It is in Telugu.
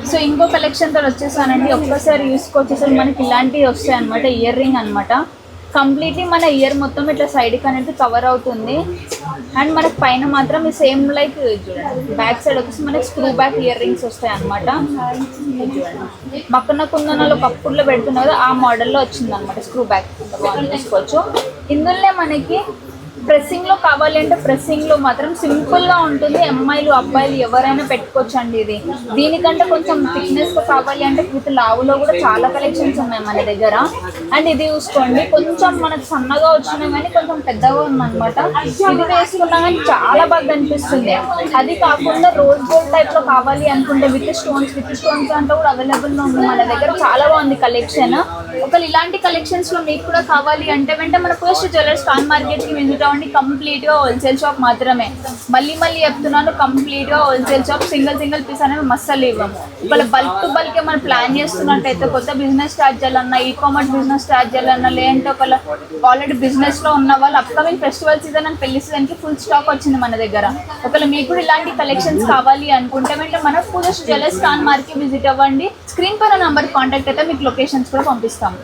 సో ఇంకో కలెక్షన్ తో వచ్చేసానండి. ఒక్కసారి చూసుకొచ్చేసరికి మనకి ఇలాంటివి వస్తాయి అనమాట. ఇయర్ రింగ్ అనమాట. కంప్లీట్లీ మన ఇయర్ మొత్తం ఇట్లా సైడ్కి అనేది కవర్ అవుతుంది. అండ్ మనకి పైన మాత్రం ఈ సేమ్ లైక్ చూడండి, బ్యాక్ సైడ్ వచ్చేసి మనకి స్క్రూ బ్యాక్ ఇయర్ రింగ్స్ వస్తాయి అనమాట. పక్కన కుందనాలు కప్పుల్లో పెడుతున్నా కదా, ఆ మోడల్లో వచ్చింది అనమాట స్క్రూ బ్యాక్. తీసుకోవచ్చు. ఇందులోనే మనకి ప్రెస్సింగ్లో కావాలి అంటే ప్రెస్సింగ్లో మాత్రం సింపుల్గా ఉంటుంది. అమ్మాయిలు అబ్బాయిలు ఎవరైనా పెట్టుకోవచ్చు అండి. ఇది దీనికంటే కొంచెం థిక్నెస్గా కావాలి అంటే విత్ లావులో కూడా చాలా కలెక్షన్స్ ఉన్నాయి మన దగ్గర. అండ్ ఇది చూసుకోండి, కొంచెం మనకు సన్నగా వచ్చినా కానీ కొంచెం పెద్దగా ఉందన్నమాట. ఇది వేసుకున్నా కానీ చాలా బాగా అనిపిస్తుంది. అది కాకుండా రోజ్ గోల్డ్ టైప్లో కావాలి అనుకుంటే విత్ స్టోన్స్ అంటే కూడా అవైలబుల్లో ఉంది మన దగ్గర. చాలా బాగుంది కలెక్షన్. ఒకవేళ ఇలాంటి కలెక్షన్స్లో మీకు కూడా కావాలి అంటే వెంటనే మన ఫస్ట్ జ్యువెలర్స్ ఖాన్ మార్కెట్కి విజిట్ అవ్వండి. కంప్లీట్గా హోల్సేల్ షాప్ మాత్రమే. మళ్ళీ చెప్తున్నాను, కంప్లీట్గా హోల్సేల్ షాప్. సింగిల్ పీస్ అనేవి మస్తలు ఇవ్వము. ఒకవేళ బల్క్ టు బల్క్ మనం ప్లాన్ చేస్తున్నట్టయితే కొత్త బిజినెస్ స్టార్ట్ చేయాలన్నా, ఈ కామర్స్ బిజినెస్ స్టార్ట్ చేయాలన్నా, లేదంటే ఒకవేళ ఆల్రెడీ బిజినెస్లో ఉన్న వాళ్ళు అప్కమింగ్ ఫెస్టివల్ సీజన్ అండ్ పెళ్లి సీజన్కి ఫుల్ స్టాక్ వచ్చింది మన దగ్గర. ఒకవేళ మీకు కూడా ఇలాంటి కలెక్షన్స్ కావాలి అనుకుంటే వెంటనే మన పూజ జ్యువెలర్స్ ఖాన్ మార్కెట్ విజిట్ అవ్వండి. స్క్రీన్ పైన నంబర్ కాంటాక్ట్ అయితే మీకు లొకేషన్స్ కూడా పంపిస్తాము.